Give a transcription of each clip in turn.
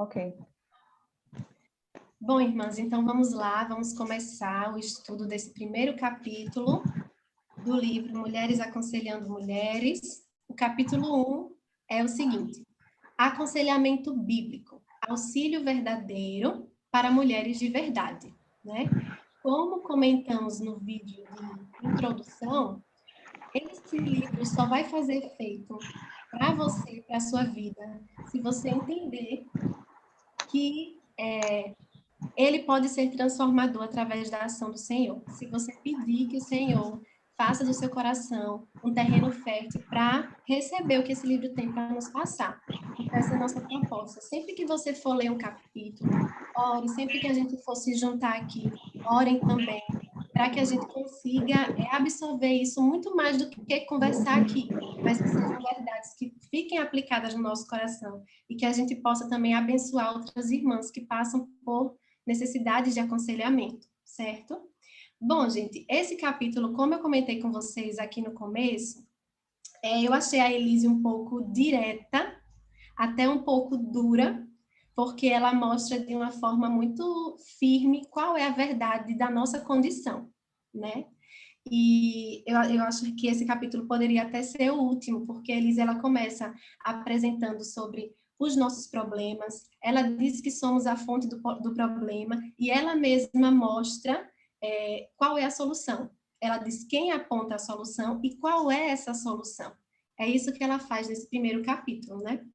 Ok. Bom, irmãs, então vamos lá, vamos começar o estudo desse primeiro capítulo do livro Mulheres Aconselhando Mulheres. O capítulo 1 é o seguinte: aconselhamento bíblico, auxílio verdadeiro para mulheres de verdade, né? Como comentamos no vídeo de introdução, esse livro só vai fazer efeito para você, para a sua vida, se você entender que ele pode ser transformador através da ação do Senhor. Se você pedir que o Senhor faça do seu coração um terreno fértil para receber o que esse livro tem para nos passar. Então, essa é a nossa proposta. Sempre que você for ler um capítulo, ore. Sempre que a gente for se juntar aqui, orem também, para que a gente consiga absorver isso muito mais do que conversar aqui, mas que sejam verdades que fiquem aplicadas no nosso coração e que a gente possa também abençoar outras irmãs que passam por necessidades de aconselhamento, certo? Bom, gente, esse capítulo, como eu comentei com vocês aqui no começo, eu achei a Elise um pouco direta, até um pouco dura, porque ela mostra de uma forma muito firme qual é a verdade da nossa condição, né? E eu acho que esse capítulo poderia até ser o último, porque a Elise ela começa apresentando sobre os nossos problemas, ela diz que somos a fonte do problema, e ela mesma mostra qual é a solução. Ela diz quem aponta a solução e qual é essa solução. É isso que ela faz nesse primeiro capítulo, né?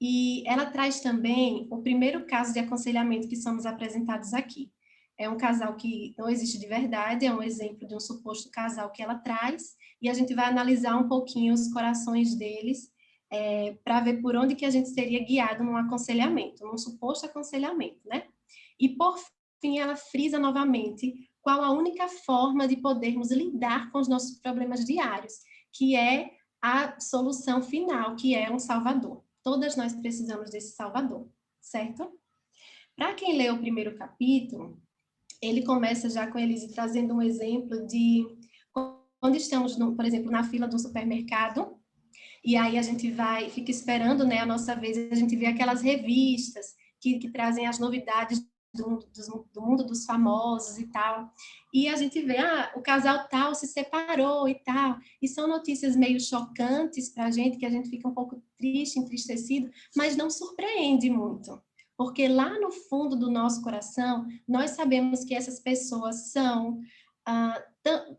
E ela traz também o primeiro caso de aconselhamento que somos apresentados aqui. É um casal que não existe de verdade, é um exemplo de um suposto casal que ela traz, e a gente vai analisar um pouquinho os corações deles, para ver por onde que a gente seria guiado num aconselhamento, num suposto aconselhamento, né? E, por fim, ela frisa novamente qual a única forma de podermos lidar com os nossos problemas diários, que é a solução final, que é um Salvador. Todas nós precisamos desse Salvador, certo? Para quem lê o primeiro capítulo, ele começa já com Elise trazendo um exemplo de quando estamos, por exemplo, na fila do supermercado, e aí a gente fica esperando, né, a nossa vez, a gente vê aquelas revistas que trazem as novidades do mundo dos famosos e tal, e a gente vê, o casal tal se separou e tal, e são notícias meio chocantes para que a gente fica um pouco triste, entristecido, mas não surpreende muito, porque lá no fundo do nosso coração, nós sabemos que essas pessoas são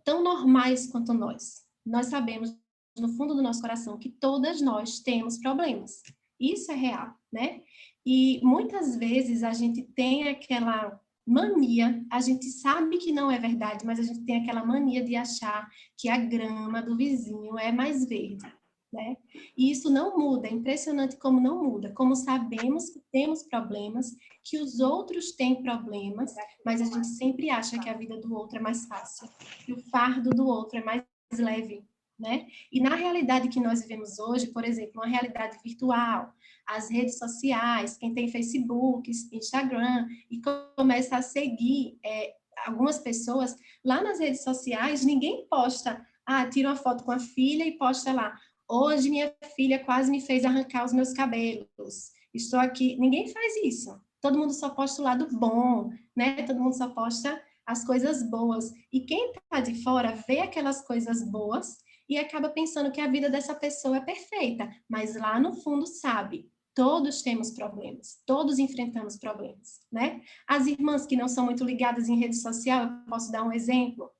tão normais quanto nós. Nós sabemos no fundo do nosso coração que todas nós temos problemas. Isso é real, né? E muitas vezes a gente tem aquela mania, a gente sabe que não é verdade, mas a gente tem aquela mania de achar que a grama do vizinho é mais verde, né? E isso não muda, é impressionante como não muda, como sabemos que temos problemas, que os outros têm problemas, mas a gente sempre acha que a vida do outro é mais fácil, que o fardo do outro é mais leve, né? E na realidade que nós vivemos hoje, por exemplo, uma realidade virtual, as redes sociais, quem tem Facebook, Instagram, e começa a seguir algumas pessoas, lá nas redes sociais, ninguém posta, tira uma foto com a filha e posta lá, hoje minha filha quase me fez arrancar os meus cabelos, estou aqui, ninguém faz isso, todo mundo só posta o lado bom, né? Todo mundo só posta as coisas boas, e quem está de fora vê aquelas coisas boas e acaba pensando que a vida dessa pessoa é perfeita, mas lá no fundo sabe, todos temos problemas, todos enfrentamos problemas, né? As irmãs que não são muito ligadas em rede social, eu posso dar um exemplo,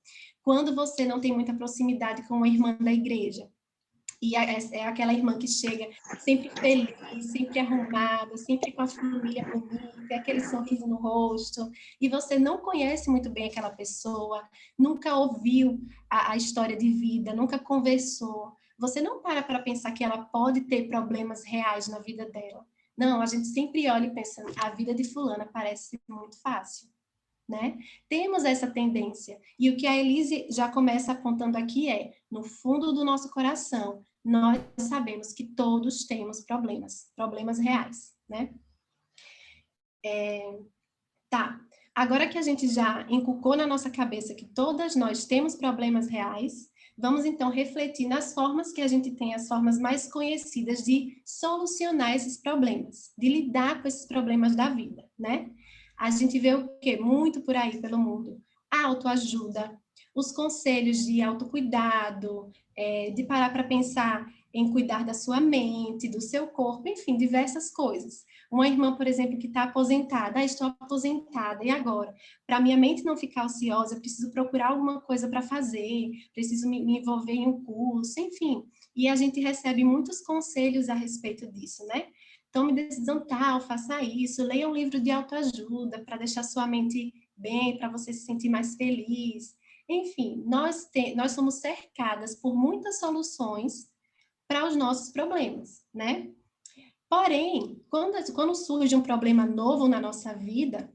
quando você não tem muita proximidade com uma irmã da igreja, e é aquela irmã que chega sempre feliz, sempre arrumada, sempre com a família bonita, aquele sorriso no rosto, e você não conhece muito bem aquela pessoa, nunca ouviu a história de vida, nunca conversou, você não para pensar que ela pode ter problemas reais na vida dela. Não, a gente sempre olha e pensa, a vida de fulana parece muito fácil, né? Temos essa tendência. E o que a Elise já começa apontando aqui é, no fundo do nosso coração, nós sabemos que todos temos problemas reais, né? Tá. Agora que a gente já inculcou na nossa cabeça que todas nós temos problemas reais, Vamos, então, refletir nas formas que a gente tem, as formas mais conhecidas de solucionar esses problemas, de lidar com esses problemas da vida, né? A gente vê o quê? Muito por aí pelo mundo. A autoajuda, os conselhos de autocuidado, de parar para pensar em cuidar da sua mente, do seu corpo, enfim, diversas coisas. Uma irmã, por exemplo, que está aposentada, estou aposentada, e agora? Para minha mente não ficar ociosa, eu preciso procurar alguma coisa para fazer, preciso me envolver em um curso, enfim. E a gente recebe muitos conselhos a respeito disso, né? Tome decisão tal, faça isso, leia um livro de autoajuda para deixar sua mente bem, para você se sentir mais feliz. Enfim, nós somos cercadas por muitas soluções para os nossos problemas, né? Porém, quando surge um problema novo na nossa vida,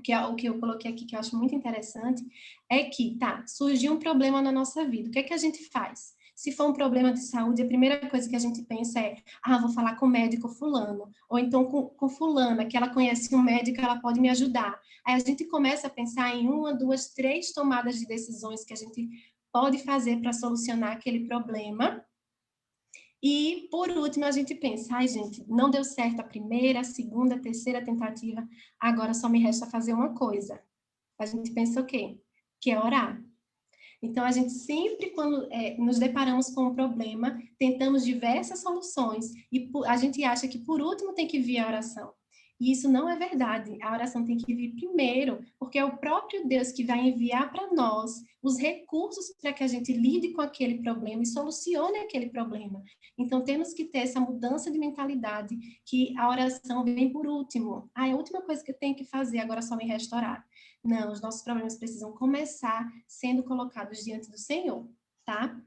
que é o que eu coloquei aqui, que eu acho muito interessante, é que, tá, surgiu um problema na nossa vida, o que é que a gente faz? Se for um problema de saúde, a primeira coisa que a gente pensa é, vou falar com o médico fulano, ou então com fulana, que ela conhece um médico, ela pode me ajudar. Aí a gente começa a pensar em uma, duas, três tomadas de decisões que a gente pode fazer para solucionar aquele problema. E, por último, a gente pensa, gente, não deu certo a primeira, a segunda, a terceira tentativa, agora só me resta fazer uma coisa. A gente pensa o quê? Que é orar. Então, a gente sempre, quando nos deparamos com um problema, tentamos diversas soluções e a gente acha que, por último, tem que vir a oração. E isso não é verdade. A oração tem que vir primeiro, porque é o próprio Deus que vai enviar para nós os recursos para que a gente lide com aquele problema e solucione aquele problema. Então, temos que ter essa mudança de mentalidade, que a oração vem por último. É a última coisa que eu tenho que fazer, agora só me resta orar. Não, os nossos problemas precisam começar sendo colocados diante do Senhor, tá?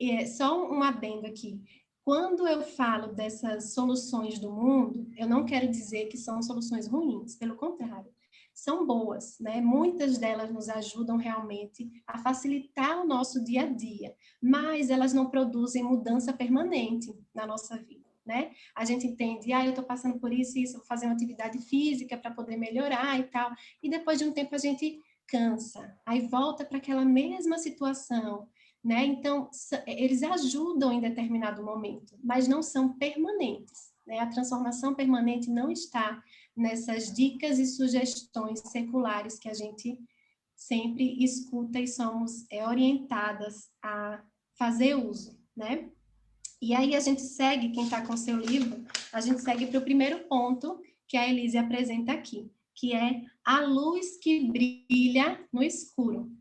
E só um adendo aqui. Quando eu falo dessas soluções do mundo, eu não quero dizer que são soluções ruins, pelo contrário, são boas, né? Muitas delas nos ajudam realmente a facilitar o nosso dia a dia, mas elas não produzem mudança permanente na nossa vida, né? A gente entende, eu estou passando por isso e isso, vou fazer uma atividade física para poder melhorar e tal, e depois de um tempo a gente cansa, aí volta para aquela mesma situação, né? Então, eles ajudam em determinado momento, mas não são permanentes, né? A transformação permanente não está nessas dicas e sugestões seculares que a gente sempre escuta e somos orientadas a fazer uso, né? E aí a gente segue, quem está com o seu livro, a gente segue para o primeiro ponto que a Elise apresenta aqui, que é a luz que brilha no escuro.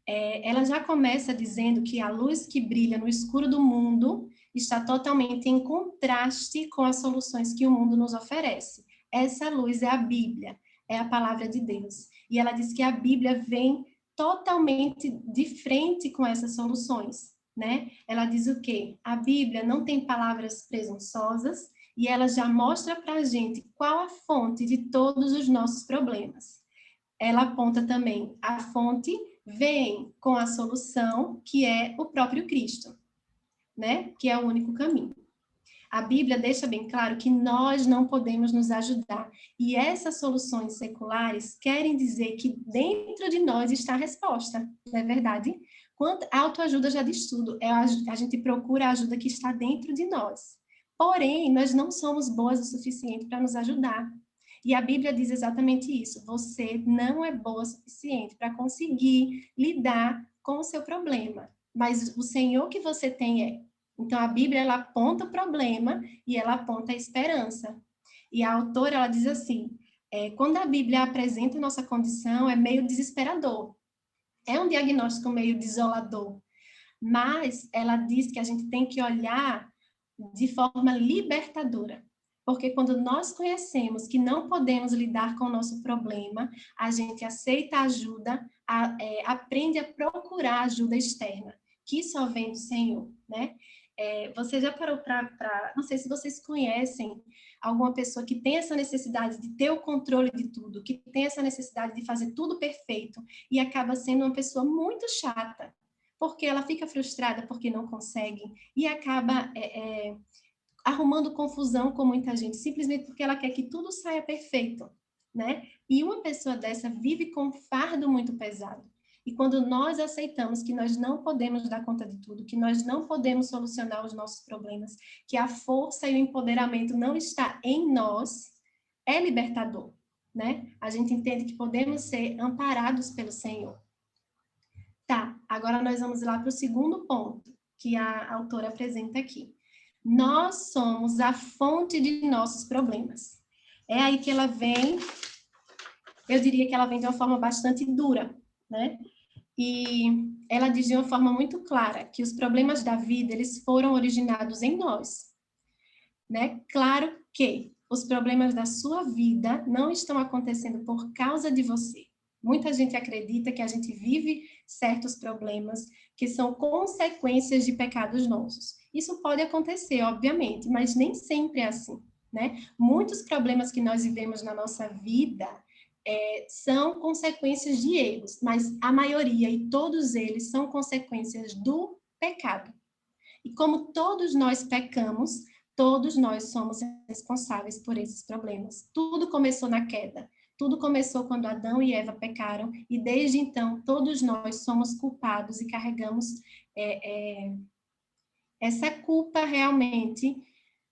Ela já começa dizendo que a luz que brilha no escuro do mundo está totalmente em contraste com as soluções que o mundo nos oferece. Essa luz é a Bíblia, é a palavra de Deus. E ela diz que a Bíblia vem totalmente de frente com essas soluções, né? Ela diz o quê? A Bíblia não tem palavras presunçosas e ela já mostra para a gente qual a fonte de todos os nossos problemas. Ela aponta também a fonte vem com a solução, que é o próprio Cristo, né? Que é o único caminho. A Bíblia deixa bem claro que nós não podemos nos ajudar. E essas soluções seculares querem dizer que dentro de nós está a resposta, não é verdade? Quanto a autoajuda já diz tudo, a gente procura a ajuda que está dentro de nós. Porém, nós não somos boas o suficiente para nos ajudar. E a Bíblia diz exatamente isso. Você não é boa o suficiente para conseguir lidar com o seu problema. Mas o Senhor que você tem é. Então, a Bíblia, ela aponta o problema e ela aponta a esperança. E a autora, ela diz assim, quando a Bíblia apresenta a nossa condição, é meio desesperador. É um diagnóstico meio desolador. Mas ela diz que a gente tem que olhar de forma libertadora. Porque quando nós conhecemos que não podemos lidar com o nosso problema, a gente aceita ajuda, aprende a procurar ajuda externa, que só vem do Senhor, né? Você já parou para... Não sei se vocês conhecem alguma pessoa que tem essa necessidade de ter o controle de tudo, que tem essa necessidade de fazer tudo perfeito e acaba sendo uma pessoa muito chata, porque ela fica frustrada porque não consegue e acaba arrumando confusão com muita gente, simplesmente porque ela quer que tudo saia perfeito, né? E uma pessoa dessa vive com um fardo muito pesado. E quando nós aceitamos que nós não podemos dar conta de tudo, que nós não podemos solucionar os nossos problemas, que a força e o empoderamento não está em nós, é libertador, né? A gente entende que podemos ser amparados pelo Senhor. Tá, agora nós vamos lá para o segundo ponto que a autora apresenta aqui. Nós somos a fonte de nossos problemas. É aí que ela vem, eu diria que ela vem de uma forma bastante dura, né? E ela diz de uma forma muito clara que os problemas da vida, eles foram originados em nós, né? Claro que os problemas da sua vida não estão acontecendo por causa de você. Muita gente acredita que a gente vive certos problemas que são consequências de pecados nossos. Isso pode acontecer, obviamente, mas nem sempre é assim, né? Muitos problemas que nós vivemos na nossa vida são consequências de erros, mas a maioria e todos eles são consequências do pecado. E como todos nós pecamos, todos nós somos responsáveis por esses problemas. Tudo começou na queda. Tudo começou quando Adão e Eva pecaram, e desde então todos nós somos culpados e carregamos essa culpa realmente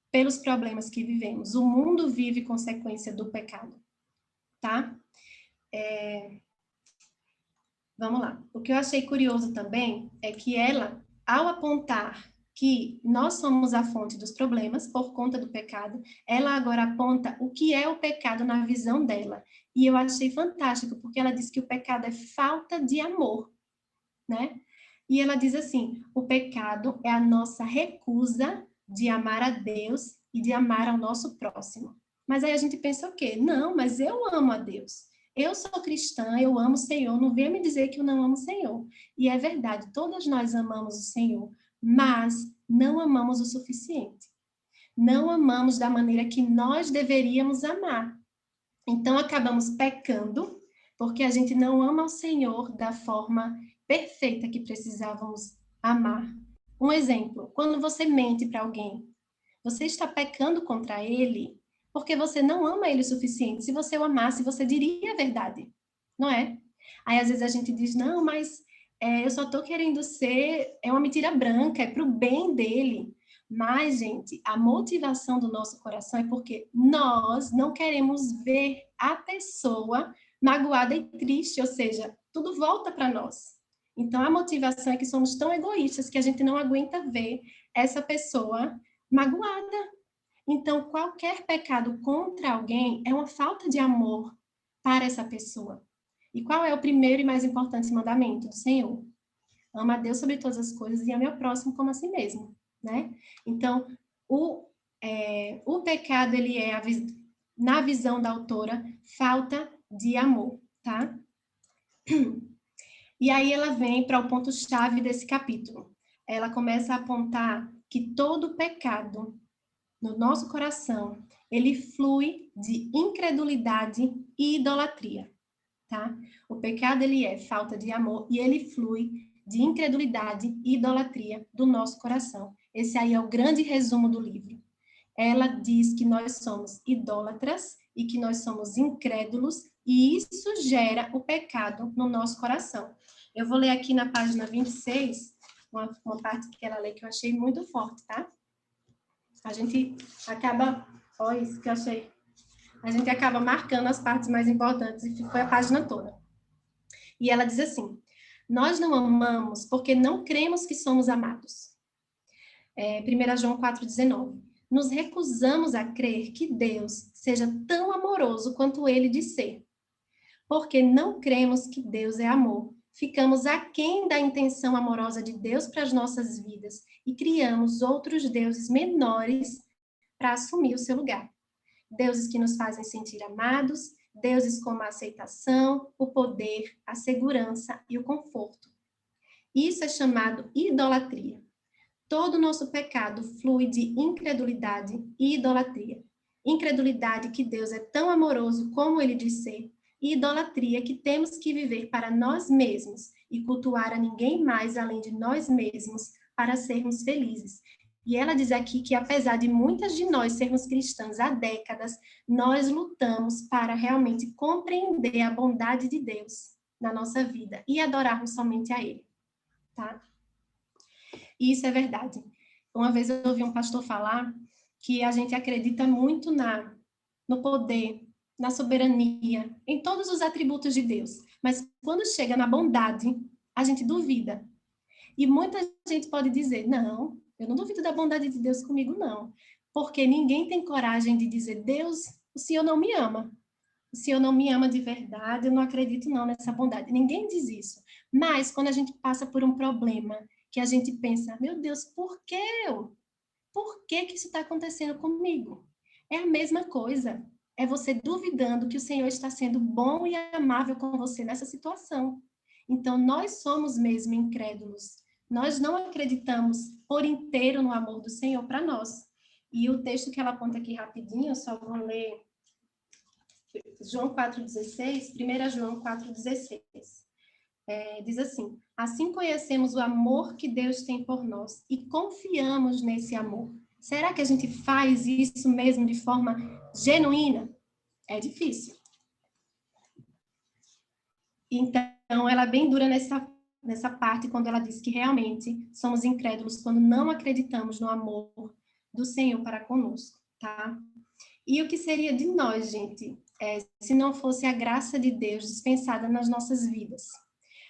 pelos problemas que vivemos. O mundo vive consequência do pecado, tá? Vamos lá. O que eu achei curioso também é que ela, ao apontar que nós somos a fonte dos problemas por conta do pecado, ela agora aponta o que é o pecado na visão dela. E eu achei fantástico, porque ela diz que o pecado é falta de amor, né? E ela diz assim, o pecado é a nossa recusa de amar a Deus e de amar ao nosso próximo. Mas aí a gente pensa o quê? Não, mas eu amo a Deus. Eu sou cristã, eu amo o Senhor, não venha me dizer que eu não amo o Senhor. E é verdade, todas nós amamos o Senhor, mas não amamos o suficiente. Não amamos da maneira que nós deveríamos amar. Então, acabamos pecando, porque a gente não ama o Senhor da forma perfeita que precisávamos amar. Um exemplo, quando você mente para alguém, você está pecando contra ele porque você não ama ele o suficiente. Se você o amasse, você diria a verdade, não é? Aí, às vezes, a gente diz, não, mas eu só estou querendo ser... É uma mentira branca, é para o bem dele. Mas, gente, a motivação do nosso coração é porque nós não queremos ver a pessoa magoada e triste, ou seja, tudo volta para nós. Então, a motivação é que somos tão egoístas que a gente não aguenta ver essa pessoa magoada. Então, qualquer pecado contra alguém é uma falta de amor para essa pessoa. E qual é o primeiro e mais importante mandamento do Senhor? Ama a Deus sobre todas as coisas e ame ao próximo como a si mesmo, né? Então, o pecado, ele é, na visão da autora, falta de amor, tá? E aí ela vem para o ponto-chave desse capítulo. Ela começa a apontar que todo pecado no nosso coração, ele flui de incredulidade e idolatria, tá? O pecado, ele é falta de amor e ele flui de incredulidade e idolatria do nosso coração. Esse aí é o grande resumo do livro. Ela diz que nós somos idólatras e que nós somos incrédulos e isso gera o pecado no nosso coração. Eu vou ler aqui na página 26, uma parte que ela lê que eu achei muito forte, tá? A gente acaba... Olha isso que eu achei. A gente acaba marcando as partes mais importantes e foi a página toda. E ela diz assim, nós não amamos porque não cremos que somos amados. 1 João 4,19. Nos recusamos a crer que Deus seja tão amoroso quanto ele diz ser. Porque não cremos que Deus é amor. Ficamos aquém da intenção amorosa de Deus para as nossas vidas e criamos outros deuses menores para assumir o seu lugar. Deuses que nos fazem sentir amados, deuses como a aceitação, o poder, a segurança e o conforto. Isso é chamado idolatria. Todo o nosso pecado flui de incredulidade e idolatria. Incredulidade que Deus é tão amoroso como ele diz ser, e idolatria que temos que viver para nós mesmos e cultuar a ninguém mais além de nós mesmos para sermos felizes. E ela diz aqui que, apesar de muitas de nós sermos cristãs há décadas, nós lutamos para realmente compreender a bondade de Deus, na nossa vida e adorarmos somente a Ele, tá? E isso é verdade. Uma vez eu ouvi um pastor falar que a gente acredita muito no poder, na soberania, em todos os atributos de Deus, mas quando chega na bondade, a gente duvida. E muita gente pode dizer, não, eu não duvido da bondade de Deus comigo, não. Porque ninguém tem coragem de dizer, Deus, o Senhor não me ama. O Senhor não me ama de verdade, eu não acredito não nessa bondade. Ninguém diz isso. Mas quando a gente passa por um problema, que a gente pensa, meu Deus, por que eu? Por que que isso está acontecendo comigo? É a mesma coisa. É você duvidando que o Senhor está sendo bom e amável com você nessa situação. Então, nós somos mesmo incrédulos. Nós não acreditamos por inteiro no amor do Senhor para nós. E o texto que ela aponta aqui rapidinho, eu só vou ler João 4,16, 1 João 4,16. Diz assim, assim conhecemos o amor que Deus tem por nós e confiamos nesse amor. Será que a gente faz isso mesmo de forma genuína? É difícil. Então, ela é bem dura nessa parte, quando ela diz que realmente somos incrédulos quando não acreditamos no amor do Senhor para conosco, tá? E o que seria de nós, gente, se não fosse a graça de Deus dispensada nas nossas vidas?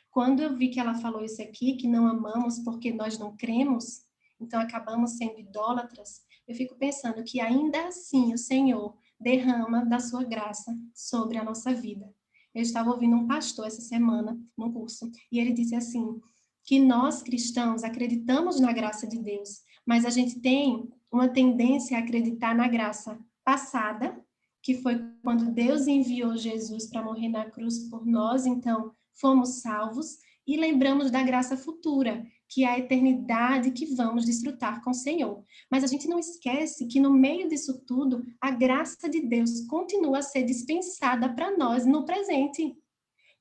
Quando eu vi que ela falou isso aqui, que não amamos porque nós não cremos, então acabamos sendo idólatras, eu fico pensando que ainda assim o Senhor derrama da sua graça sobre a nossa vida. Eu estava ouvindo um pastor essa semana, num curso, e ele disse assim, que nós cristãos acreditamos na graça de Deus, mas a gente tem uma tendência a acreditar na graça passada, que foi quando Deus enviou Jesus para morrer na cruz por nós, então fomos salvos, e lembramos da graça futura, que é a eternidade que vamos desfrutar com o Senhor. Mas a gente não esquece que no meio disso tudo, a graça de Deus continua a ser dispensada para nós no presente.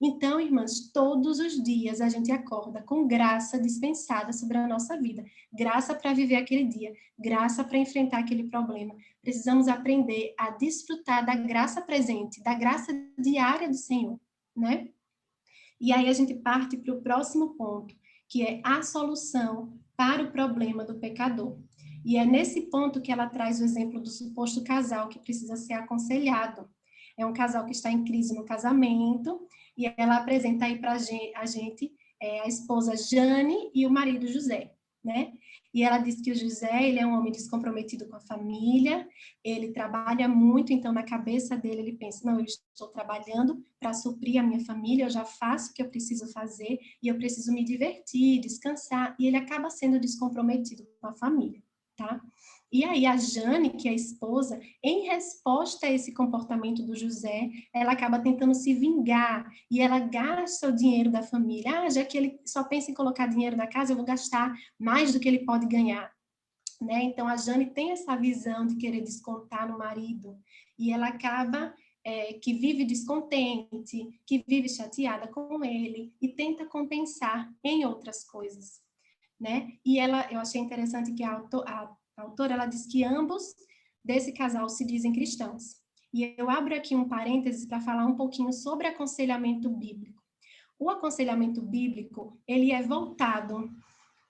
Então, irmãs, todos os dias a gente acorda com graça dispensada sobre a nossa vida, graça para viver aquele dia, graça para enfrentar aquele problema. Precisamos aprender a desfrutar da graça presente, da graça diária do Senhor, né? E aí a gente parte para o próximo ponto, que é a solução para o problema do pecador. E é nesse ponto que ela traz o exemplo do suposto casal que precisa ser aconselhado. É um casal que está em crise no casamento, e ela apresenta aí para a gente a esposa Jane e o marido José, né? E ela diz que o José, ele é um homem descomprometido com a família, ele trabalha muito, então na cabeça dele ele pensa, não, eu estou trabalhando para suprir a minha família, eu já faço o que eu preciso fazer e eu preciso me divertir, descansar, e ele acaba sendo descomprometido com a família, tá? E aí a Jane, que é a esposa, em resposta a esse comportamento do José, ela acaba tentando se vingar e ela gasta o dinheiro da família. Ah, já que ele só pensa em colocar dinheiro na casa, eu vou gastar mais do que ele pode ganhar. Né? Então a Jane tem essa visão de querer descontar no marido e ela acaba que vive descontente, que vive chateada com ele e tenta compensar em outras coisas, né? E eu achei interessante que a autora ela diz que ambos desse casal se dizem cristãos. E eu abro aqui um parênteses para falar um pouquinho sobre aconselhamento bíblico. O aconselhamento bíblico, ele é voltado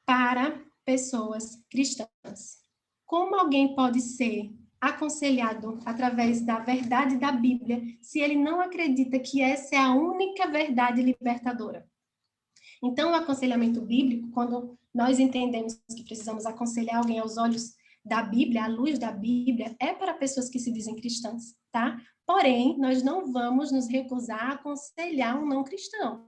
para pessoas cristãs. Como alguém pode ser aconselhado através da verdade da Bíblia se ele não acredita que essa é a única verdade libertadora? Então, o aconselhamento bíblico, quando nós entendemos que precisamos aconselhar alguém aos olhos da Bíblia, à luz da Bíblia, é para pessoas que se dizem cristãs, tá? Porém, nós não vamos nos recusar a aconselhar um não cristão.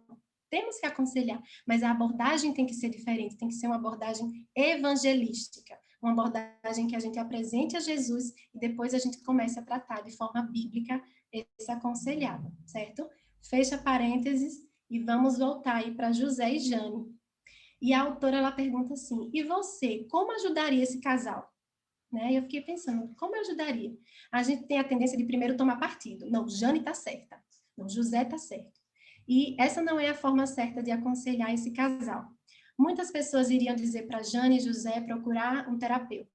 Temos que aconselhar, mas a abordagem tem que ser diferente, tem que ser uma abordagem evangelística, uma abordagem que a gente apresente a Jesus e depois a gente comece a tratar de forma bíblica esse aconselhado, certo? Fecha parênteses e vamos voltar aí para José e Jane. E a autora ela pergunta assim: e você, como ajudaria esse casal? Né? Eu fiquei pensando, como eu ajudaria? A gente tem a tendência de primeiro tomar partido. Não, Jane está certa. Não, José está certo. E essa não é a forma certa de aconselhar esse casal. Muitas pessoas iriam dizer para Jane e José procurar um terapeuta.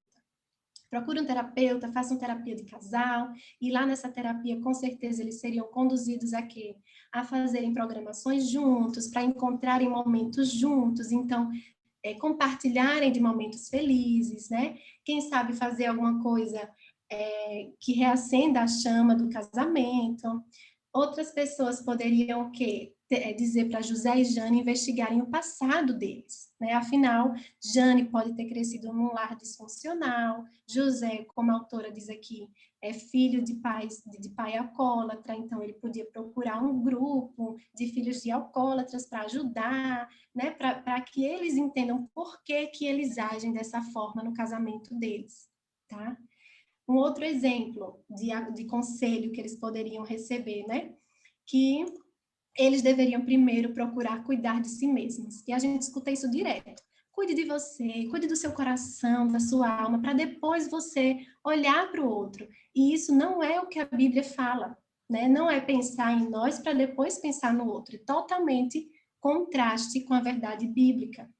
Procure um terapeuta, façam terapia de casal, e lá nessa terapia, com certeza, eles seriam conduzidos a quê? A fazerem programações juntos, para encontrarem momentos juntos, então, compartilharem de momentos felizes, né? Quem sabe fazer alguma coisa que reacenda a chama do casamento. Outras pessoas poderiam o quê? Dizer para José e Jane investigarem o passado deles, né? Afinal, Jane pode ter crescido num lar disfuncional, José, como a autora diz aqui, é filho de pai alcoólatra, então ele podia procurar um grupo de filhos de alcoólatras para ajudar, né? Para que eles entendam por que eles agem dessa forma no casamento deles, tá? Um outro exemplo de conselho que eles poderiam receber, né? Que eles deveriam primeiro procurar cuidar de si mesmos. E a gente escuta isso direto. Cuide de você, cuide do seu coração, da sua alma, para depois você olhar para o outro. E isso não é o que a Bíblia fala, né? Não é pensar em nós para depois pensar no outro. É totalmente contraste com a verdade bíblica.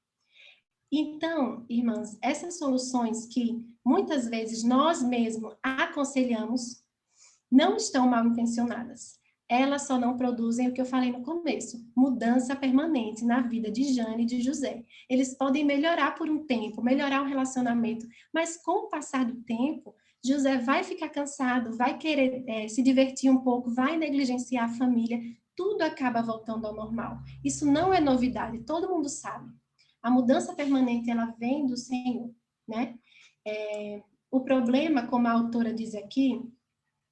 Então, irmãs, essas soluções que muitas vezes nós mesmos aconselhamos não estão mal intencionadas. Elas só não produzem o que eu falei no começo, mudança permanente na vida de Jane e de José. Eles podem melhorar por um tempo, melhorar o relacionamento, mas com o passar do tempo, José vai ficar cansado, vai querer se divertir um pouco, vai negligenciar a família, tudo acaba voltando ao normal. Isso não é novidade, todo mundo sabe. A mudança permanente, ela vem do Senhor, né? O problema, como a autora diz aqui,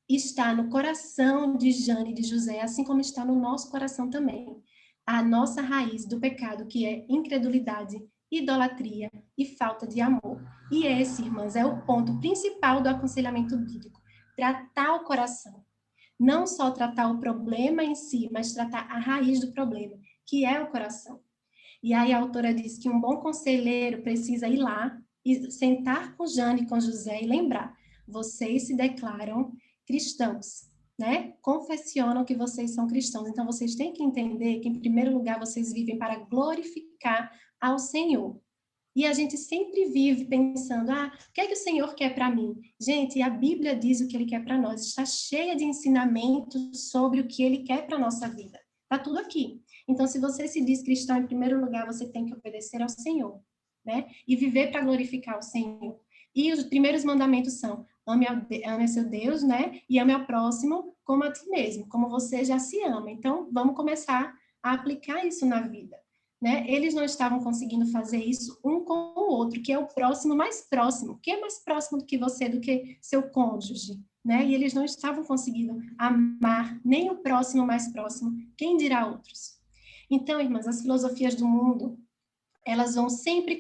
está no coração de Jane e de José, assim como está no nosso coração também. A nossa raiz do pecado, que é incredulidade, idolatria e falta de amor. E esse, irmãs, é o ponto principal do aconselhamento bíblico. Tratar o coração. Não só tratar o problema em si, mas tratar a raiz do problema, que é o coração. E aí a autora diz que um bom conselheiro precisa ir lá e sentar com Jane e com José e lembrar: vocês se declaram cristãos, né? Confessionam que vocês são cristãos. Então vocês têm que entender que em primeiro lugar vocês vivem para glorificar ao Senhor. E a gente sempre vive pensando: o que é que o Senhor quer para mim? Gente, a Bíblia diz o que Ele quer para nós. Está cheia de ensinamentos sobre o que Ele quer para a nossa vida. Está tudo aqui. Então, se você se diz cristão, em primeiro lugar, você tem que obedecer ao Senhor, né? E viver para glorificar o Senhor. E os primeiros mandamentos são: ame a seu Deus, né? E ame ao próximo como a ti mesmo, como você já se ama. Então, vamos começar a aplicar isso na vida. Né? Eles não estavam conseguindo fazer isso um com o outro, que é o próximo mais próximo. Quem é mais próximo do que você, do que seu cônjuge? Né? E eles não estavam conseguindo amar nem o próximo mais próximo, quem dirá outros. Então, irmãs, as filosofias do mundo, elas vão sempre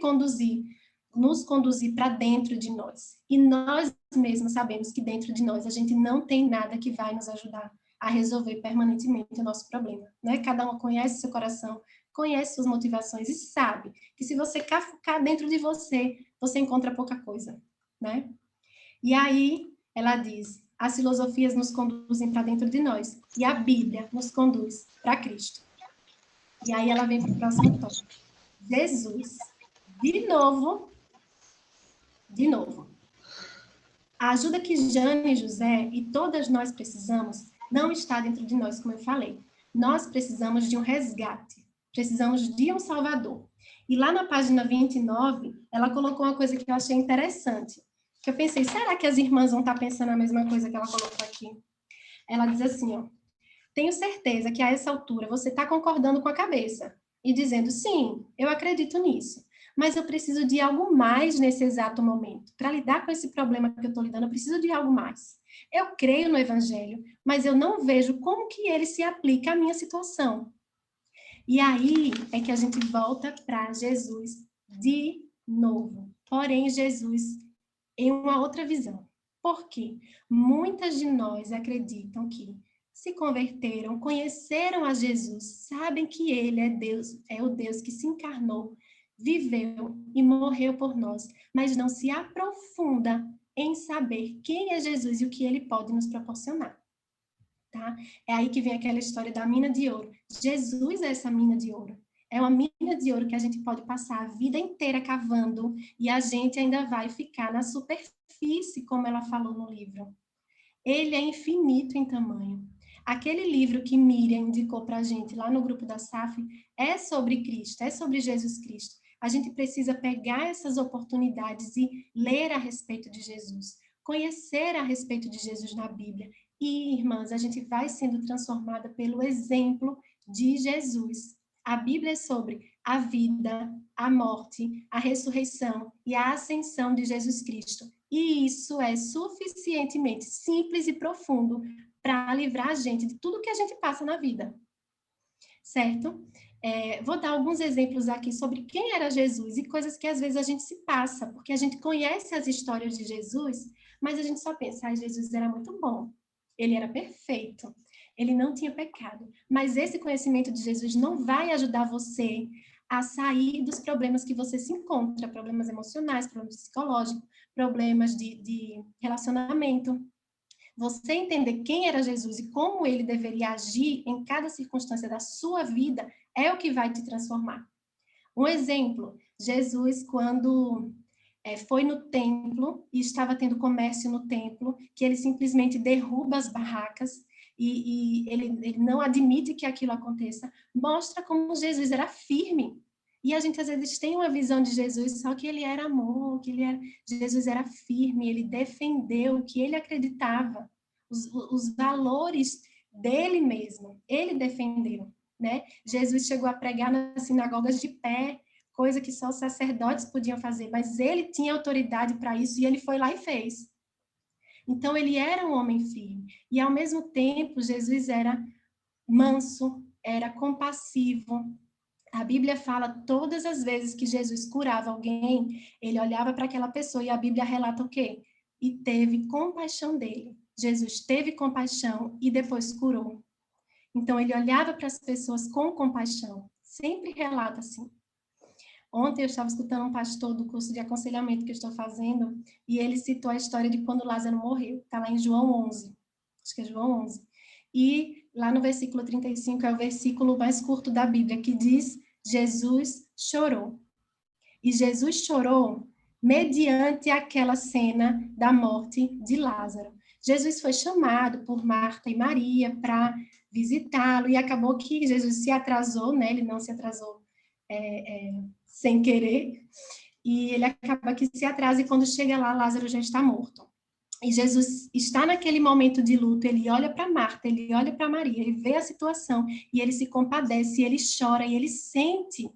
nos conduzir para dentro de nós. E nós mesmos sabemos que dentro de nós a gente não tem nada que vai nos ajudar a resolver permanentemente o nosso problema. Né? Cada um conhece seu coração, conhece suas motivações e sabe que se você cafucar dentro de você, você encontra pouca coisa, né? E aí, ela diz, as filosofias nos conduzem para dentro de nós e a Bíblia nos conduz para Cristo. E aí ela vem para o próximo tópico. Jesus, de novo, a ajuda que Jane e José e todas nós precisamos não está dentro de nós, como eu falei. Nós precisamos de um resgate. Precisamos de um Salvador. E lá na página 29, ela colocou uma coisa que eu achei interessante. Que eu pensei, será que as irmãs vão estar pensando a mesma coisa que ela colocou aqui? Ela diz assim, ó: tenho certeza que a essa altura você está concordando com a cabeça e dizendo, sim, eu acredito nisso. Mas eu preciso de algo mais nesse exato momento. Para lidar com esse problema que eu estou lidando, eu preciso de algo mais. Eu creio no Evangelho, mas eu não vejo como que ele se aplica à minha situação. E aí é que a gente volta para Jesus de novo. Porém, Jesus em uma outra visão. Por quê? Muitas de nós acreditam que se converteram, conheceram a Jesus, sabem que ele é Deus, é o Deus que se encarnou, viveu e morreu por nós, mas não se aprofunda em saber quem é Jesus e o que ele pode nos proporcionar. Tá? É aí que vem aquela história da mina de ouro. Jesus é essa mina de ouro. É uma mina de ouro que a gente pode passar a vida inteira cavando e a gente ainda vai ficar na superfície, como ela falou no livro. Ele é infinito em tamanho. Aquele livro que Miriam indicou para a gente lá no grupo da SAF é sobre Cristo, é sobre Jesus Cristo. A gente precisa pegar essas oportunidades e ler a respeito de Jesus, conhecer a respeito de Jesus na Bíblia. E, irmãs, a gente vai sendo transformada pelo exemplo de Jesus. A Bíblia é sobre a vida, a morte, a ressurreição e a ascensão de Jesus Cristo. E isso é suficientemente simples e profundo para livrar a gente de tudo que a gente passa na vida, certo? Vou dar alguns exemplos aqui sobre quem era Jesus e coisas que às vezes a gente se passa, porque a gente conhece as histórias de Jesus, mas a gente só pensa, Jesus era muito bom, ele era perfeito, ele não tinha pecado. Mas esse conhecimento de Jesus não vai ajudar você a sair dos problemas que você se encontra, problemas emocionais, problemas psicológicos, problemas de relacionamento. Você entender quem era Jesus e como ele deveria agir em cada circunstância da sua vida é o que vai te transformar. Um exemplo, Jesus, quando foi no templo e estava tendo comércio no templo, que ele simplesmente derruba as barracas e ele não admite que aquilo aconteça, mostra como Jesus era firme. E a gente às vezes tem uma visão de Jesus, só que ele era amor, Jesus era firme, ele defendeu o que ele acreditava, os valores dele mesmo, ele defendeu, né? Jesus chegou a pregar nas sinagogas de pé, coisa que só os sacerdotes podiam fazer, mas ele tinha autoridade para isso e ele foi lá e fez. Então, ele era um homem firme. E, ao mesmo tempo, Jesus era manso, era compassivo. A Bíblia fala todas as vezes que Jesus curava alguém, ele olhava para aquela pessoa e a Bíblia relata o quê? E teve compaixão dele. Jesus teve compaixão e depois curou. Então, ele olhava para as pessoas com compaixão. Sempre relata assim. Ontem eu estava escutando um pastor do curso de aconselhamento que eu estou fazendo, e ele citou a história de quando Lázaro morreu. Está lá em João 11. Acho que é João 11. E lá no versículo 35 é o versículo mais curto da Bíblia, que diz: Jesus chorou. E Jesus chorou mediante aquela cena da morte de Lázaro. Jesus foi chamado por Marta e Maria para visitá-lo, e acabou que Jesus se atrasou, né? Ele não se atrasou sem querer, e ele acaba que se atrasa, e quando chega lá, Lázaro já está morto. E Jesus está naquele momento de luto, ele olha para Marta, ele olha para Maria, ele vê a situação, e ele se compadece, ele chora, e ele sente.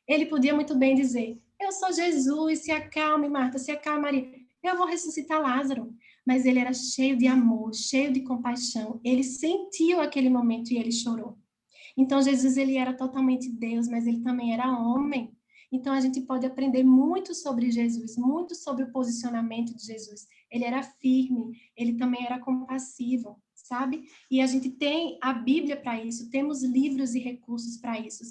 Ele podia muito bem dizer, eu sou Jesus, se acalme, Marta, se acalme, Maria, eu vou ressuscitar Lázaro. Mas ele era cheio de amor, cheio de compaixão, ele sentiu aquele momento e ele chorou. Então, Jesus, ele era totalmente Deus, mas ele também era homem. Então, a gente pode aprender muito sobre Jesus, muito sobre o posicionamento de Jesus. Ele era firme, ele também era compassivo, sabe? E a gente tem a Bíblia para isso, temos livros e recursos para isso.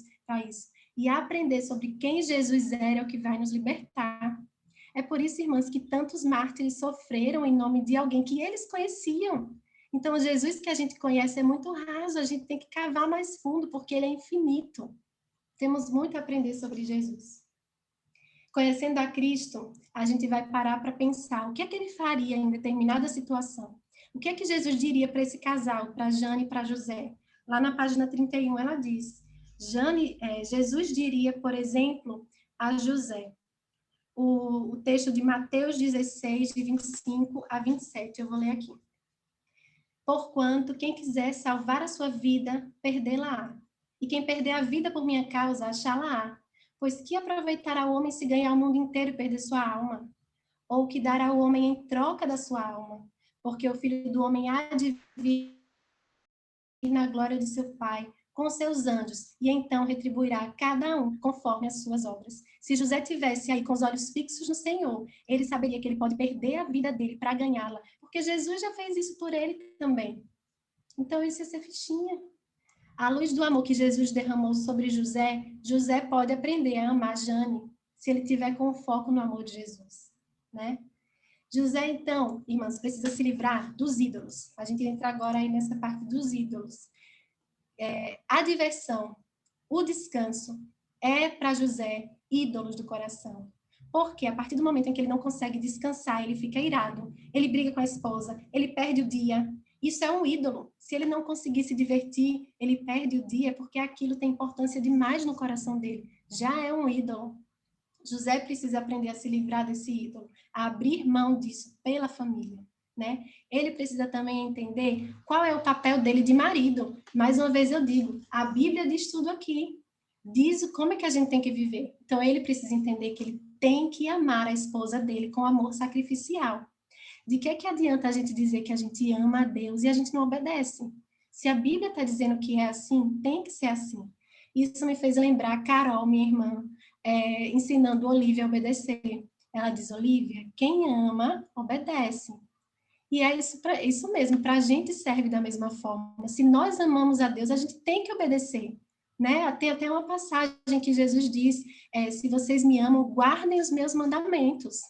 E aprender sobre quem Jesus era é o que vai nos libertar. É por isso, irmãs, que tantos mártires sofreram em nome de alguém que eles conheciam. Então, o Jesus que a gente conhece é muito raso, a gente tem que cavar mais fundo, porque ele é infinito. Temos muito a aprender sobre Jesus. Conhecendo a Cristo, a gente vai parar para pensar o que é que ele faria em determinada situação. O que é que Jesus diria para esse casal, para Jane e para José? Lá na página 31, ela diz, Jesus diria, por exemplo, a José, o texto de Mateus 16, de 25 a 27, eu vou ler aqui. Porquanto, quem quiser salvar a sua vida, perdê-la-á. E quem perder a vida por minha causa, achá-la-á. Pois que aproveitará o homem se ganhar o mundo inteiro e perder sua alma? Ou que dará o homem em troca da sua alma? Porque o Filho do Homem há de vir na glória de seu Pai, com seus anjos, e então retribuirá a cada um conforme as suas obras. Se José tivesse aí com os olhos fixos no Senhor, ele saberia que ele pode perder a vida dele para ganhá-la, porque Jesus já fez isso por ele também. Então, isso é ser fichinha. À luz do amor que Jesus derramou sobre José, José pode aprender a amar Jane, se ele tiver com foco no amor de Jesus, né? José, então, irmãs, precisa se livrar dos ídolos. A gente entra agora aí nessa parte dos ídolos. A diversão, o descanso, é para José ídolos do coração. Porque a partir do momento em que ele não consegue descansar, ele fica irado, ele briga com a esposa, ele perde o dia. Isso é um ídolo. Se ele não conseguir se divertir, ele perde o dia, porque aquilo tem importância demais no coração dele. Já é um ídolo. José precisa aprender a se livrar desse ídolo, a abrir mão disso pela família, né? Ele precisa também entender qual é o papel dele de marido. Mais uma vez eu digo, a Bíblia diz tudo aqui. Diz como é que a gente tem que viver. Então ele precisa entender que ele tem que amar a esposa dele com amor sacrificial. De que adianta a gente dizer que a gente ama a Deus e a gente não obedece? Se a Bíblia está dizendo que é assim, tem que ser assim. Isso me fez lembrar a Carol, minha irmã, ensinando Olivia a obedecer. Ela diz, Olivia, quem ama, obedece. E é isso mesmo, para a gente serve da mesma forma. Se nós amamos a Deus, a gente tem que obedecer. Né? Tem até uma passagem que Jesus diz, se vocês me amam, guardem os meus mandamentos.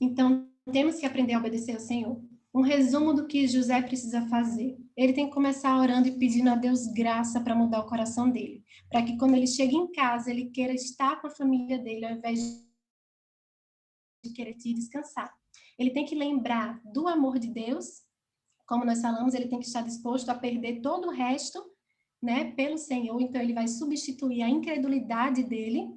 Então, temos que aprender a obedecer ao Senhor. Um resumo do que José precisa fazer. Ele tem que começar orando e pedindo a Deus graça para mudar o coração dele. Para que quando ele chegue em casa, ele queira estar com a família dele, ao invés de querer te descansar. Ele tem que lembrar do amor de Deus. Como nós falamos, ele tem que estar disposto a perder todo o resto, né, pelo Senhor. Então, ele vai substituir a incredulidade dele.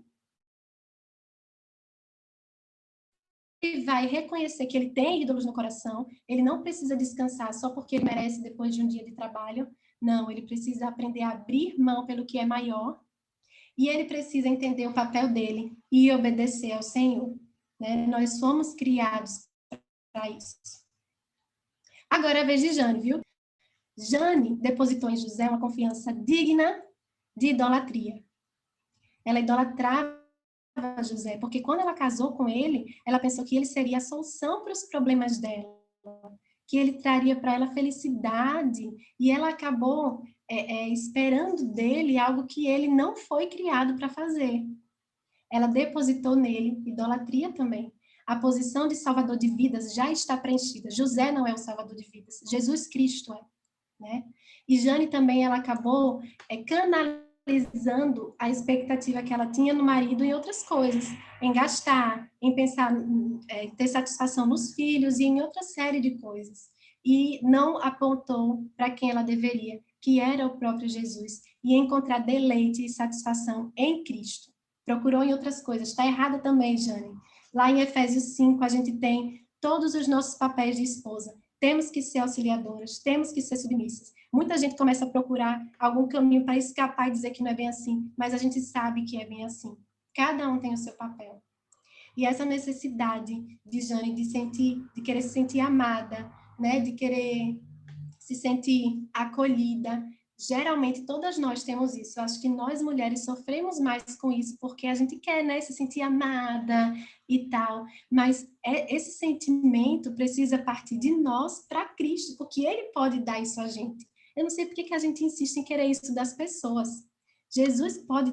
Ele vai reconhecer que ele tem ídolos no coração, ele não precisa descansar só porque ele merece depois de um dia de trabalho, não, ele precisa aprender a abrir mão pelo que é maior, e ele precisa entender o papel dele e obedecer ao Senhor, né? Nós fomos criados para isso. Agora é a vez de Jane, viu? Jane depositou em José uma confiança digna de idolatria. Ela idolatrava José, porque quando ela casou com ele, ela pensou que ele seria a solução para os problemas dela, que ele traria para ela felicidade, e ela acabou esperando dele algo que ele não foi criado para fazer. Ela depositou nele idolatria também. A posição de salvador de vidas já está preenchida. José não é o salvador de vidas, Jesus Cristo é, né? E Jane também, ela acabou canalizando a expectativa que ela tinha no marido em outras coisas, em gastar, em pensar, ter satisfação nos filhos e em outra série de coisas. E não apontou para quem ela deveria, que era o próprio Jesus, e encontrar deleite e satisfação em Cristo. Procurou em outras coisas. Está errada também, Jane. Lá em Efésios 5, a gente tem todos os nossos papéis de esposa. Temos que ser auxiliadoras, temos que ser submissas. Muita gente começa a procurar algum caminho para escapar e dizer que não é bem assim, mas a gente sabe que é bem assim. Cada um tem o seu papel. E essa necessidade de Jane de querer se sentir amada, né, de querer se sentir acolhida, geralmente todas nós temos isso. Eu acho que nós mulheres sofremos mais com isso porque a gente quer, né, se sentir amada e tal, mas esse sentimento precisa partir de nós para Cristo, porque ele pode dar isso a gente. Eu não sei por que a gente insiste em querer isso das pessoas. Jesus pode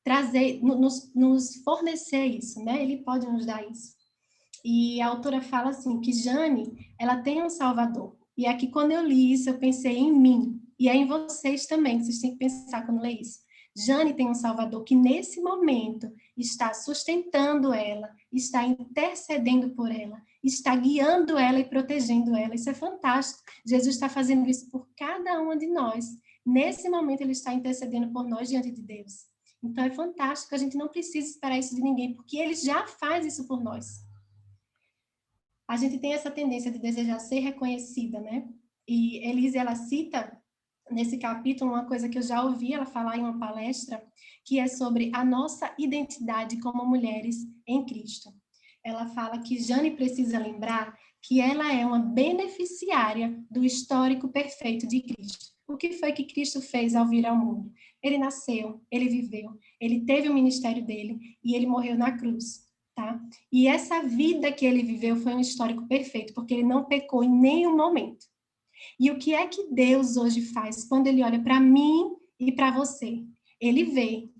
trazer, nos fornecer isso, né? Ele pode nos dar isso. E a autora fala assim, que Jane, ela tem um salvador. E aqui, quando eu li isso, eu pensei em mim. E é em vocês também, que vocês têm que pensar quando lê isso. Jane tem um salvador que, nesse momento, está sustentando ela, está intercedendo por ela, está guiando ela e protegendo ela. Isso é fantástico. Jesus está fazendo isso por cada uma de nós. Nesse momento, ele está intercedendo por nós diante de Deus. Então, é fantástico. A gente não precisa esperar isso de ninguém, porque ele já faz isso por nós. A gente tem essa tendência de desejar ser reconhecida, né? E Elise, ela cita nesse capítulo uma coisa que eu já ouvi ela falar em uma palestra, que é sobre a nossa identidade como mulheres em Cristo. Ela fala que Jane precisa lembrar que ela é uma beneficiária do histórico perfeito de Cristo. O que foi que Cristo fez ao vir ao mundo? Ele nasceu, ele viveu, ele teve o ministério dele e ele morreu na cruz. Tá? E essa vida que ele viveu foi um histórico perfeito, porque ele não pecou em nenhum momento. E o que é que Deus hoje faz quando ele olha para mim e para você? Ele vê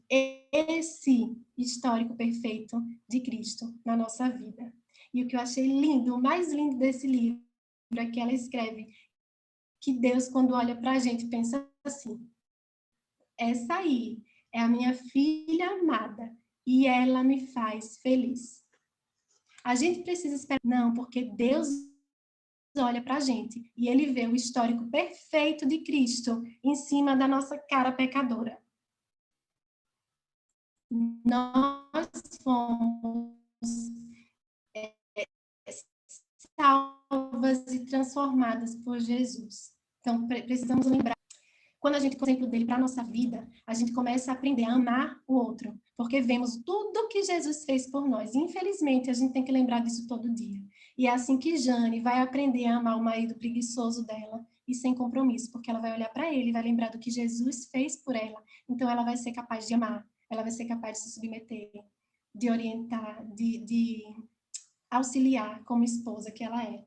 esse histórico perfeito de Cristo na nossa vida. E o que eu achei lindo, o mais lindo desse livro, é que ela escreve que Deus, quando olha para a gente, pensa assim: essa aí é a minha filha amada e ela me faz feliz. A gente precisa esperar, não, porque Deus olha para a gente e ele vê o histórico perfeito de Cristo em cima da nossa cara pecadora. Nós fomos salvas e transformadas por Jesus. Então, precisamos lembrar. Quando a gente, por exemplo, dele para a nossa vida, a gente começa a aprender a amar o outro, porque vemos tudo que Jesus fez por nós. Infelizmente, a gente tem que lembrar disso todo dia. E é assim que Jane vai aprender a amar o marido preguiçoso dela e sem compromisso, porque ela vai olhar para ele e vai lembrar do que Jesus fez por ela. Então, ela vai ser capaz de amar, ela vai ser capaz de se submeter, de orientar, de auxiliar como esposa que ela é.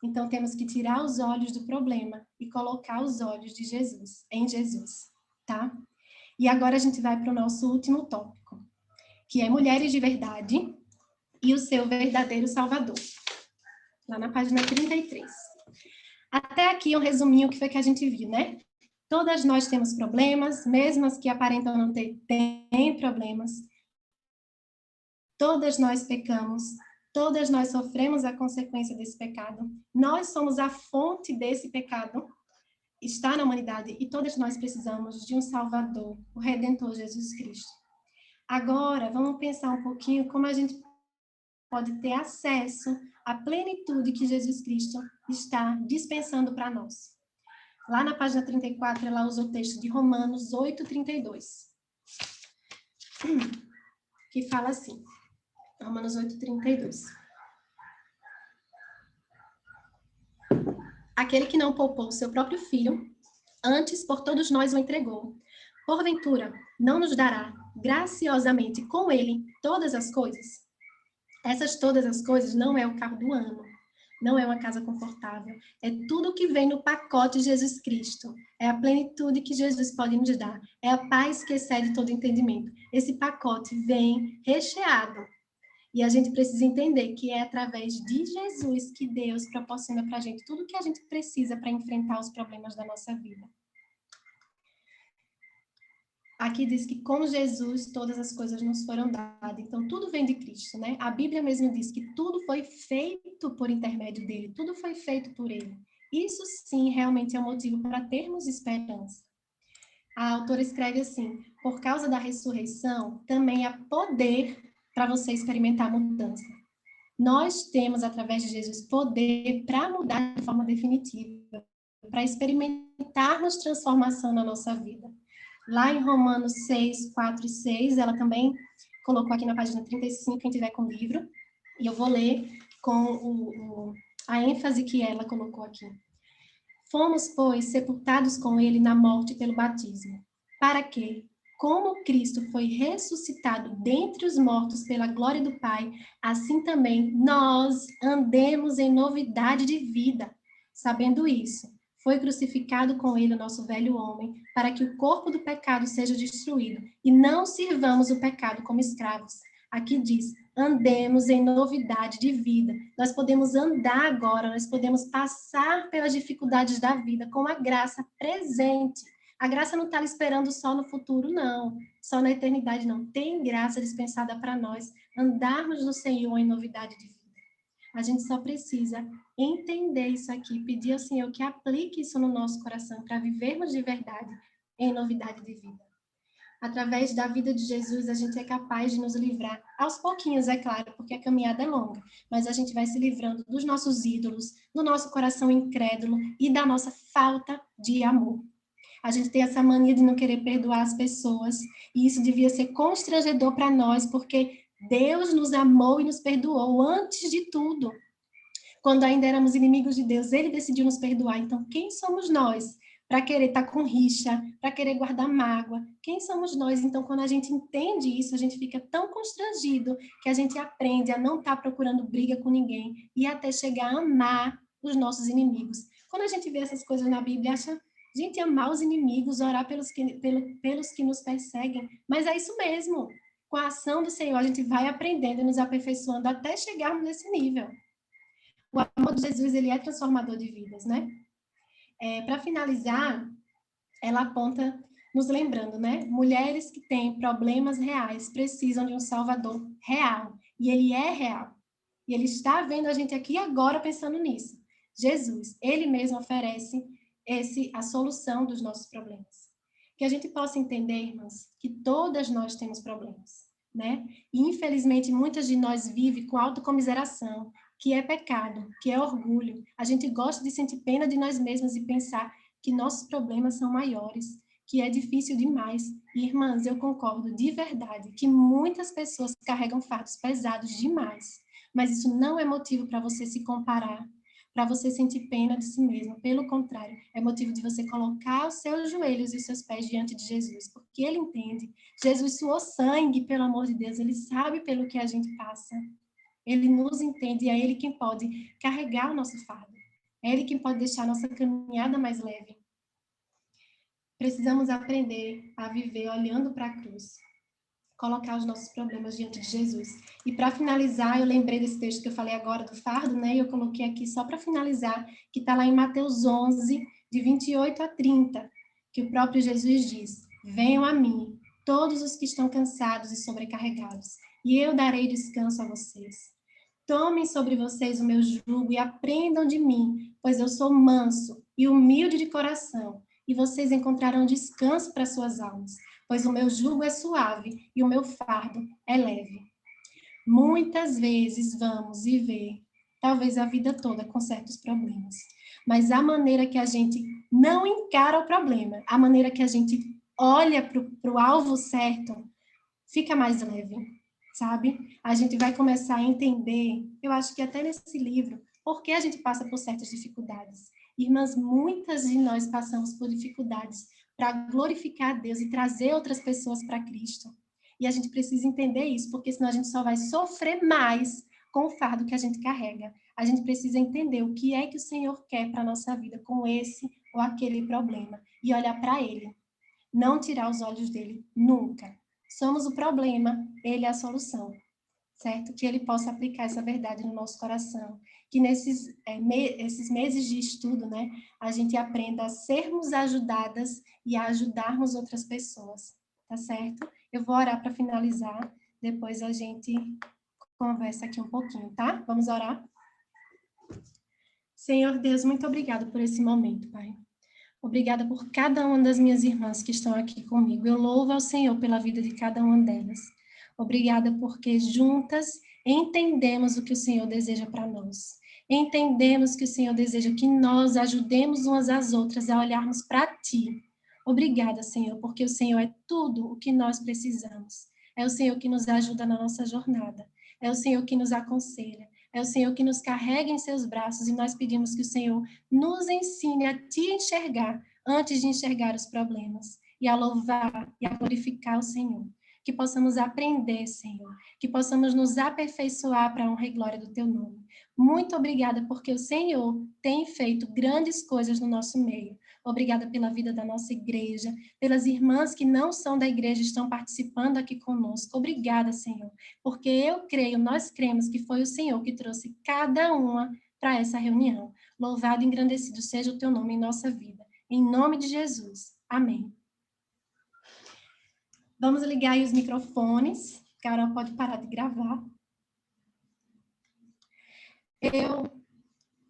Então, temos que tirar os olhos do problema e colocar os olhos de Jesus, em Jesus, tá? E agora a gente vai para o nosso último tópico, que é Mulheres de Verdade e o seu verdadeiro Salvador. Lá na página 33. Até aqui um resuminho que foi que a gente viu, né? Todas nós temos problemas, mesmo as que aparentam não ter, têm problemas. Todas nós pecamos. Todas nós sofremos a consequência desse pecado. Nós somos a fonte desse pecado. Está na humanidade e todas nós precisamos de um Salvador, o Redentor Jesus Cristo. Agora, vamos pensar um pouquinho como a gente pode ter acesso à plenitude que Jesus Cristo está dispensando para nós. Lá na página 34, ela usa o texto de Romanos 8:32, que fala assim. Romanos 8:32. Aquele que não poupou o seu próprio filho, antes por todos nós o entregou. Porventura, não nos dará graciosamente com ele todas as coisas? Essas todas as coisas não é o carro do ano, não é uma casa confortável, é tudo que vem no pacote de Jesus Cristo. É a plenitude que Jesus pode nos dar, é a paz que excede todo entendimento. Esse pacote vem recheado. E a gente precisa entender que é através de Jesus que Deus proporciona para a gente tudo o que a gente precisa para enfrentar os problemas da nossa vida. Aqui diz que com Jesus todas as coisas nos foram dadas. Então, tudo vem de Cristo, né? A Bíblia mesmo diz que tudo foi feito por intermédio dele, tudo foi feito por ele. Isso sim realmente é um motivo para termos esperança. A autora escreve assim: por causa da ressurreição, também há poder para você experimentar mudança. Nós temos, através de Jesus, poder para mudar de forma definitiva, para experimentarmos transformação na nossa vida. Lá em Romanos 6, 4 e 6, ela também colocou aqui na página 35, quem tiver com o livro, e eu vou ler com a ênfase que ela colocou aqui. Fomos, pois, sepultados com ele na morte pelo batismo, para que, como Cristo foi ressuscitado dentre os mortos pela glória do Pai, assim também nós andemos em novidade de vida. Sabendo isso, foi crucificado com ele o nosso velho homem, para que o corpo do pecado seja destruído, e não sirvamos o pecado como escravos. Aqui diz, andemos em novidade de vida. Nós podemos andar agora, nós podemos passar pelas dificuldades da vida com a graça presente. A graça não está esperando só no futuro, não. Só na eternidade, não. Tem graça dispensada para nós andarmos no Senhor em novidade de vida. A gente só precisa entender isso aqui, pedir ao Senhor que aplique isso no nosso coração para vivermos de verdade em novidade de vida. Através da vida de Jesus, a gente é capaz de nos livrar, aos pouquinhos, é claro, porque a caminhada é longa, mas a gente vai se livrando dos nossos ídolos, do nosso coração incrédulo e da nossa falta de amor. A gente tem essa mania de não querer perdoar as pessoas, e isso devia ser constrangedor para nós, porque Deus nos amou e nos perdoou antes de tudo. Quando ainda éramos inimigos de Deus, ele decidiu nos perdoar. Então, quem somos nós para querer estar com rixa, para querer guardar mágoa? Quem somos nós? Então, quando a gente entende isso, a gente fica tão constrangido que a gente aprende a não estar procurando briga com ninguém e até chegar a amar os nossos inimigos. Quando a gente vê essas coisas na Bíblia, acha, gente, amar os inimigos, orar pelos que nos perseguem, mas é isso mesmo. Com a ação do Senhor, a gente vai aprendendo e nos aperfeiçoando até chegarmos nesse nível. O amor de Jesus, ele é transformador de vidas, né? Para finalizar, ela aponta nos lembrando, né? Mulheres que têm problemas reais precisam de um Salvador real. E ele é real. E ele está vendo a gente aqui agora pensando nisso. Jesus, ele mesmo oferece a solução dos nossos problemas. Que a gente possa entender, irmãs, que todas nós temos problemas, né? E infelizmente muitas de nós vivem com autocomiseração, que é pecado, que é orgulho. A gente gosta de sentir pena de nós mesmas e pensar que nossos problemas são maiores, que é difícil demais. E, irmãs, eu concordo de verdade que muitas pessoas carregam fardos pesados demais, mas isso não é motivo para você se comparar, para você sentir pena de si mesmo. Pelo contrário, é motivo de você colocar os seus joelhos e os seus pés diante de Jesus, porque ele entende. Jesus suou sangue, pelo amor de Deus, ele sabe pelo que a gente passa. Ele nos entende e é ele quem pode carregar o nosso fardo. É ele quem pode deixar a nossa caminhada mais leve. Precisamos aprender a viver olhando para a cruz, colocar os nossos problemas diante de Jesus. E para finalizar, eu lembrei desse texto que eu falei agora do fardo, né? E eu coloquei aqui só para finalizar, que está lá em Mateus 11, de 28 a 30, que o próprio Jesus diz: venham a mim, todos os que estão cansados e sobrecarregados, e eu darei descanso a vocês. Tomem sobre vocês o meu jugo e aprendam de mim, pois eu sou manso e humilde de coração, e vocês encontrarão descanso para suas almas, pois o meu jugo é suave e o meu fardo é leve. Muitas vezes vamos viver, talvez a vida toda, com certos problemas, mas a maneira que a gente não encara o problema, a maneira que a gente olha para o alvo certo, fica mais leve, sabe? A gente vai começar a entender, eu acho que até nesse livro, por que a gente passa por certas dificuldades. Irmãs, muitas de nós passamos por dificuldades para glorificar a Deus e trazer outras pessoas para Cristo. E a gente precisa entender isso, porque senão a gente só vai sofrer mais com o fardo que a gente carrega. A gente precisa entender o que é que o Senhor quer para a nossa vida com esse ou aquele problema e olhar para Ele. Não tirar os olhos dele nunca. Somos o problema, ele é a solução, certo? Que ele possa aplicar essa verdade no nosso coração. Que nesses esses meses de estudo, né, a gente aprenda a sermos ajudadas e a ajudarmos outras pessoas, tá certo? Eu vou orar para finalizar, depois a gente conversa aqui um pouquinho, tá? Vamos orar? Senhor Deus, muito obrigada por esse momento, Pai. Obrigada por cada uma das minhas irmãs que estão aqui comigo. Eu louvo ao Senhor pela vida de cada uma delas. Obrigada porque juntas entendemos o que o Senhor deseja para nós. Entendemos que o Senhor deseja que nós ajudemos umas às outras a olharmos para Ti. Obrigada, Senhor, porque o Senhor é tudo o que nós precisamos. É o Senhor que nos ajuda na nossa jornada. É o Senhor que nos aconselha. É o Senhor que nos carrega em seus braços e nós pedimos que o Senhor nos ensine a te enxergar antes de enxergar os problemas e a louvar e a glorificar o Senhor. Que possamos aprender, Senhor, que possamos nos aperfeiçoar para a honra e glória do teu nome. Muito obrigada porque o Senhor tem feito grandes coisas no nosso meio. Obrigada pela vida da nossa igreja, pelas irmãs que não são da igreja e estão participando aqui conosco. Obrigada, Senhor, porque eu creio, nós cremos que foi o Senhor que trouxe cada uma para essa reunião. Louvado e engrandecido seja o teu nome em nossa vida. Em nome de Jesus. Amém. Vamos ligar aí os microfones. Carol pode parar de gravar. Eu